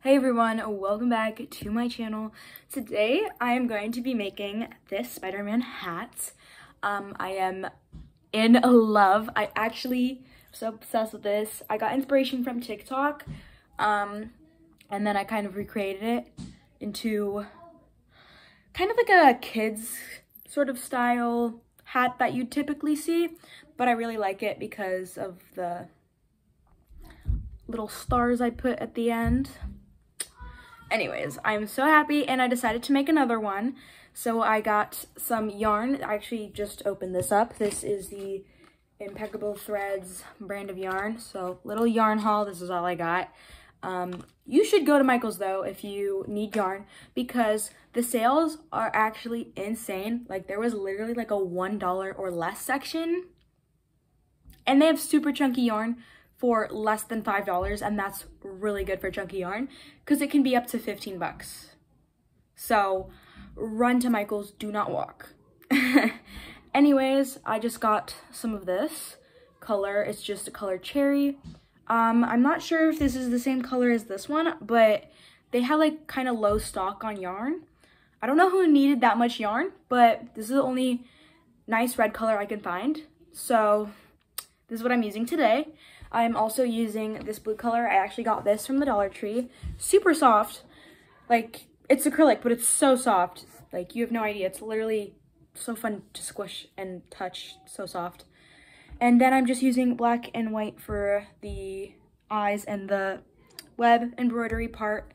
Hey everyone, welcome back to my channel. Today I am going to be making this Spider-Man hat. I am in love. I actually am so obsessed with this. I got inspiration from TikTok, and then I kind of recreated it into kind of like a kid's sort of style hat that you typically see, but I really like it because of the little stars I put at the end. Anyways, I'm so happy and I decided to make another one. So I got some yarn. I actually just opened this up. This is the Impeccable Threads brand of yarn. So little yarn haul, this is all I got. You should go to Michael's though if you need yarn because the sales are actually insane. Like there was literally like a $1 or less section and they have super chunky yarn for less than $5, and that's really good for chunky yarn because it can be up to 15 bucks. So run to Michael's, do not walk. Anyways, I just got some of this color. It's just a color cherry. I'm not sure if this is the same color as this one, but they have like kind of low stock on yarn. I don't know who needed that much yarn, but this is the only nice red color I can find. So this is what I'm using today. I'm also using this blue color. I actually got this from the Dollar Tree. Super soft. Like, it's acrylic, but it's so soft. Like, you have no idea. It's literally so fun to squish and touch. So soft. And then I'm just using black and white for the eyes and the web embroidery part.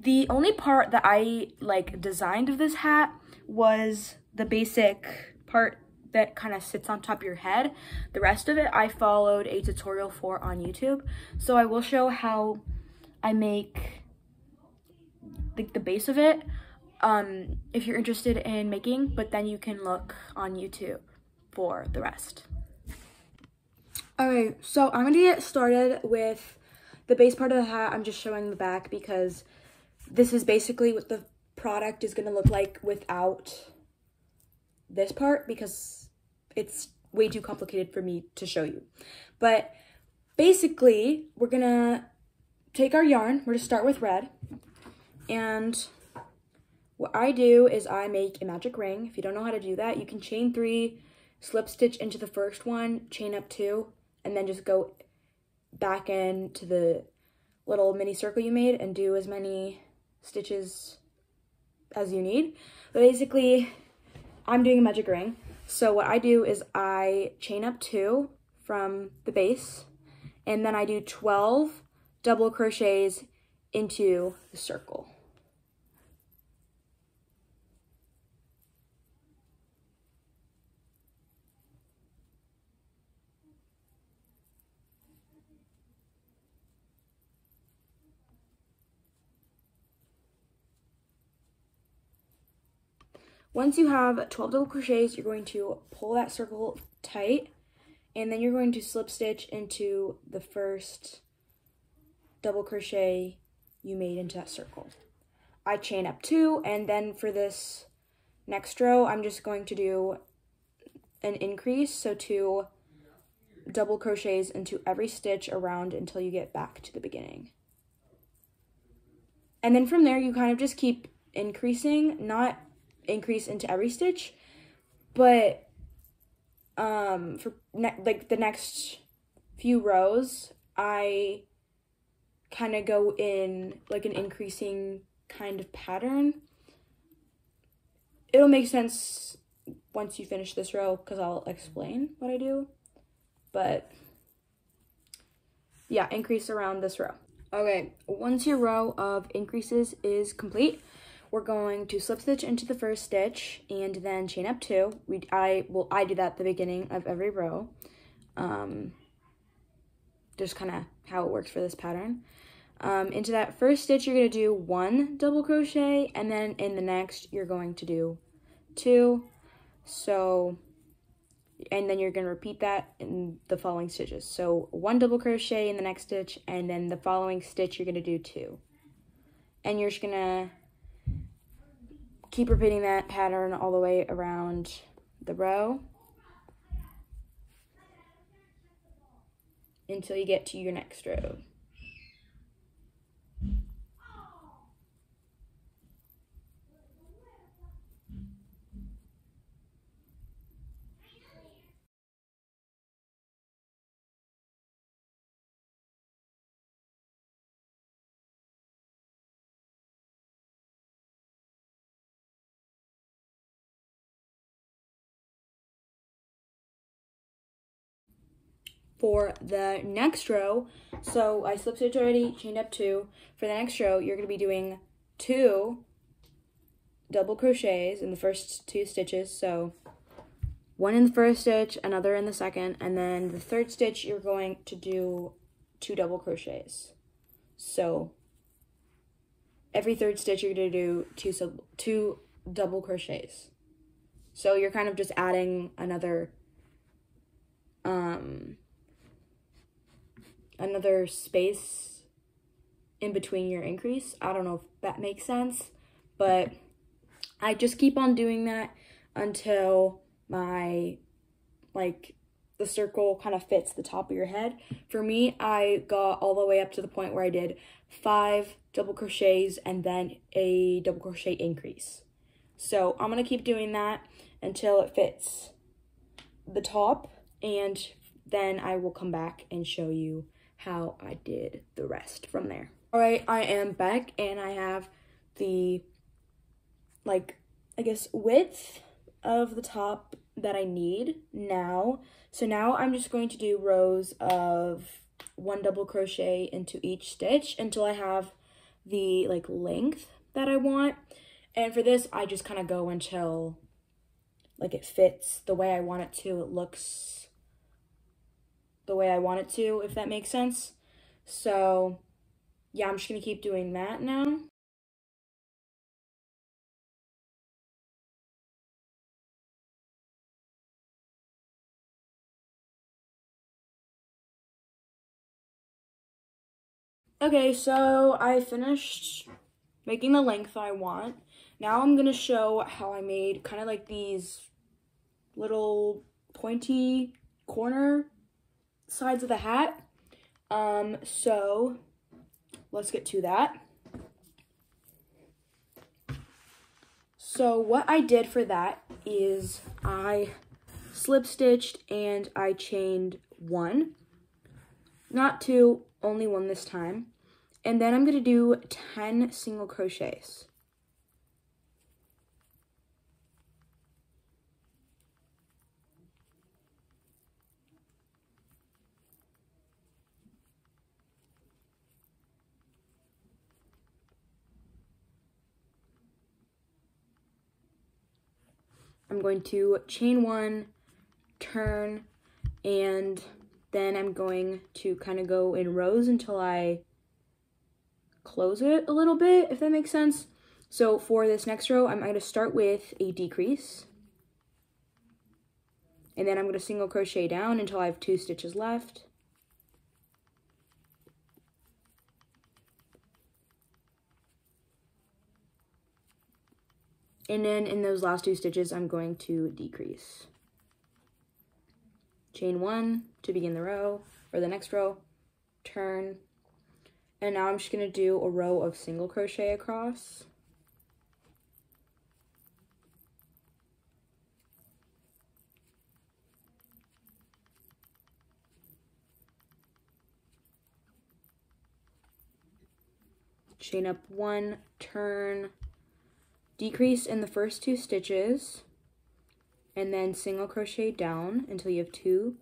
The only part that I, like, designed of this hat was the basic part that kind of sits on top of your head. The rest of it I followed a tutorial for on YouTube, so I will show how I make the base of it if you're interested in making, but then you can look on YouTube for the rest. Okay, so I'm gonna get started with the base part of the hat. I'm just showing the back because this is basically what the product is gonna look like without this part because it's way too complicated for me to show you. But basically, we're gonna take our yarn. We're gonna start with red. And what I do is I make a magic ring. If you don't know how to do that, you can chain 3, slip stitch into the first one, chain up 2, and then just go back into the little mini circle you made and do as many stitches as you need. But basically, I'm doing a magic ring. So what I do is I chain up 2 from the base, and then I do 12 double crochets into the circle. Once you have 12 double crochets, you're going to pull that circle tight, and then you're going to slip stitch into the first double crochet you made into that circle. I chain up 2, and then for this next row, I'm just going to do an increase, so 2 double crochets into every stitch around until you get back to the beginning. And then from there, you kind of just keep increasing, not increase into every stitch, but for like the next few rows I kind of go in like an increasing kind of pattern. It'll make sense once you finish this row because I'll explain what I do, but yeah, increase around this row. Okay, once your row of increases is complete, we're going to slip stitch into the first stitch and then chain up 2. I do that at the beginning of every row. Just kind of how it works for this pattern. Into that first stitch, you're going to do 1 double crochet, and then in the next, you're going to do 2. So, and then you're going to repeat that in the following stitches. So 1 double crochet in the next stitch, and then the following stitch, you're going to do 2. And you're just going to keep repeating that pattern all the way around the row until you get to your next row. for the next row, so I slip stitched already, chained up 2. For the next row, you're going to be doing 2 double crochets in the first 2 stitches. So 1 in the first stitch, another in the second, and then the third stitch, you're going to do 2 double crochets. So every third stitch, you're going to do 2 double crochets. So you're kind of just adding another space in between your increase. I don't know if that makes sense, but I just keep on doing that until my, the circle kind of fits the top of your head. For me, I got all the way up to the point where I did 5 double crochets and then a double crochet increase. So I'm going to keep doing that until it fits the top, and then I will come back and show you how I did the rest from there. All right, I am back, and I have the, I guess, width of the top that I need now. So now I'm just going to do rows of 1 double crochet into each stitch until I have the, length that I want. And for this, I just kind of go until, it fits the way I want it to. It looks the way I want it to, if that makes sense. So yeah, I'm just gonna keep doing that now. Okay, so I finished making the length I want. Now I'm gonna show how I made kind of like these little pointy corner sides of the hat. So let's get to that. So what I did for that is I slip stitched and I chained 1, not 2, only 1 this time. And then I'm gonna do 10 single crochets. I'm going to chain 1, turn, and then I'm going to kind of go in rows until I close it a little bit, if that makes sense. So for this next row, I'm going to start with a decrease, and then I'm going to single crochet down until I have 2 stitches left. And then in those last 2 stitches, I'm going to decrease. Chain 1 to begin the row, or the next row, turn, and now I'm just going to do a row of single crochet across. Chain up 1, turn, decrease in the first 2 stitches, and then single crochet down until you have 2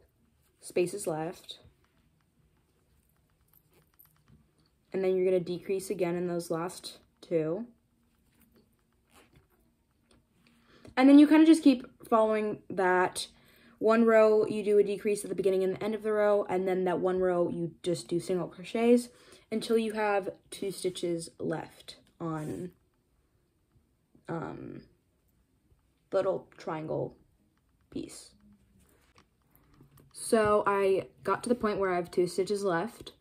spaces left. And then you're going to decrease again in those last 2. And then you kind of just keep following that. 1 row, you do a decrease at the beginning and the end of the row, and then that 1 row, you just do single crochets until you have 2 stitches left on the little triangle piece. So I got to the point where I have 2 stitches left,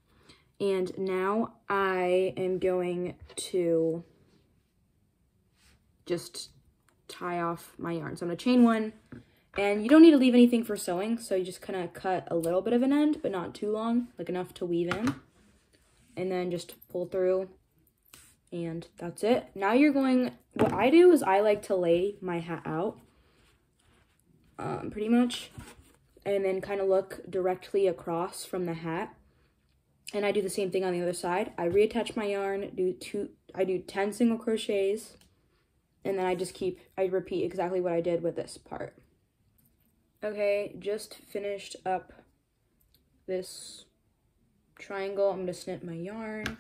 and now I am going to just tie off my yarn. So I'm going to chain 1, and you don't need to leave anything for sewing, so you just kind of cut a little bit of an end, but not too long, like enough to weave in, and then just pull through, and that's it. Now you're going, what I do is I like to lay my hat out, pretty much, and then kind of look directly across from the hat. And I do the same thing on the other side. I reattach my yarn, I do 10 single crochets, and then I repeat exactly what I did with this part. Okay, just finished up this triangle. I'm gonna snip my yarn.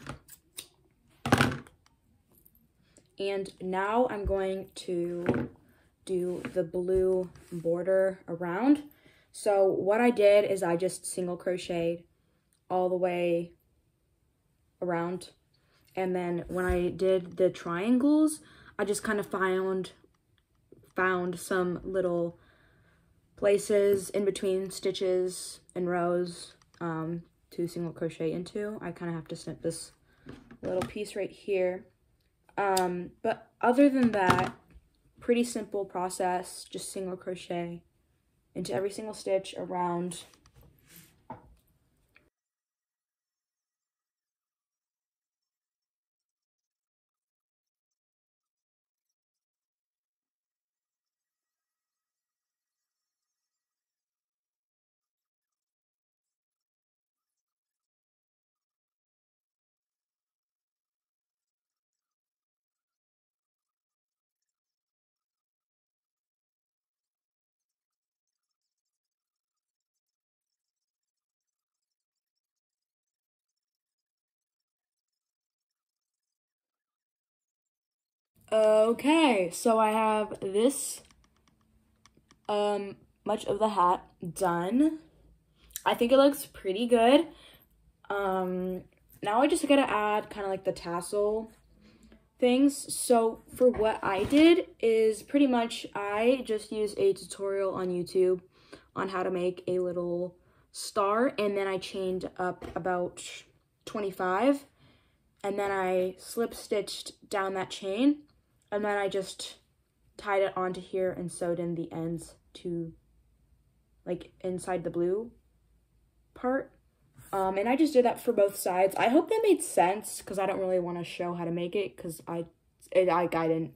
And now I'm going to do the blue border around. So what I did is I just single crocheted all the way around. And then when I did the triangles, I just kind of found some little places in between stitches and rows to single crochet into. I kind of have to snip this little piece right here. But other than that, pretty simple process, just single crochet into every single stitch around. Okay, so I have this much of the hat done. I think it looks pretty good. Now I just gotta add kind of like the tassel things. So for what I did is pretty much I just used a tutorial on YouTube on how to make a little star, and then I chained up about 25, and then I slip stitched down that chain, and then I just tied it onto here and sewed in the ends to like inside the blue part. And I just did that for both sides. I hope that made sense, because I don't really want to show how to make it, because I didn't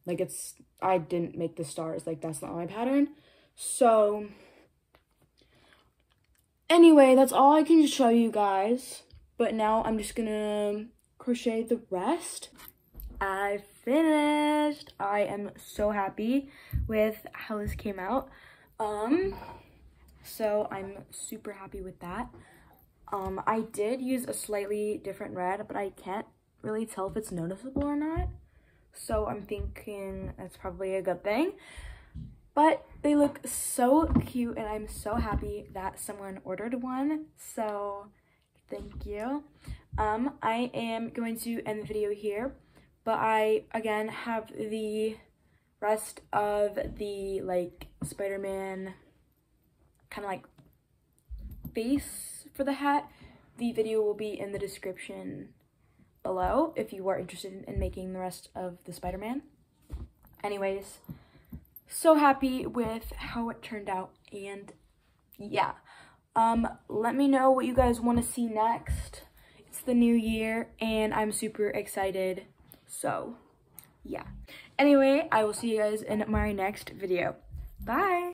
make the stars, like that's not my pattern. So anyway, that's all I can show you guys, but now I'm just gonna crochet the rest. I finished. I am so happy with how this came out. So I'm super happy with that. I did use a slightly different red, but I can't really tell if it's noticeable or not. So I'm thinking that's probably a good thing. But they look so cute, and I'm so happy that someone ordered one. So thank you. I am going to end the video here, but I again have the rest of the like Spider-Man kind of like face for the hat. The video will be in the description below if you are interested in making the rest of the Spider-Man. Anyways, so happy with how it turned out, and yeah, let me know what you guys want to see next. It's the new year and I'm super excited, so yeah. Anyway, I will see you guys in my next video. Bye.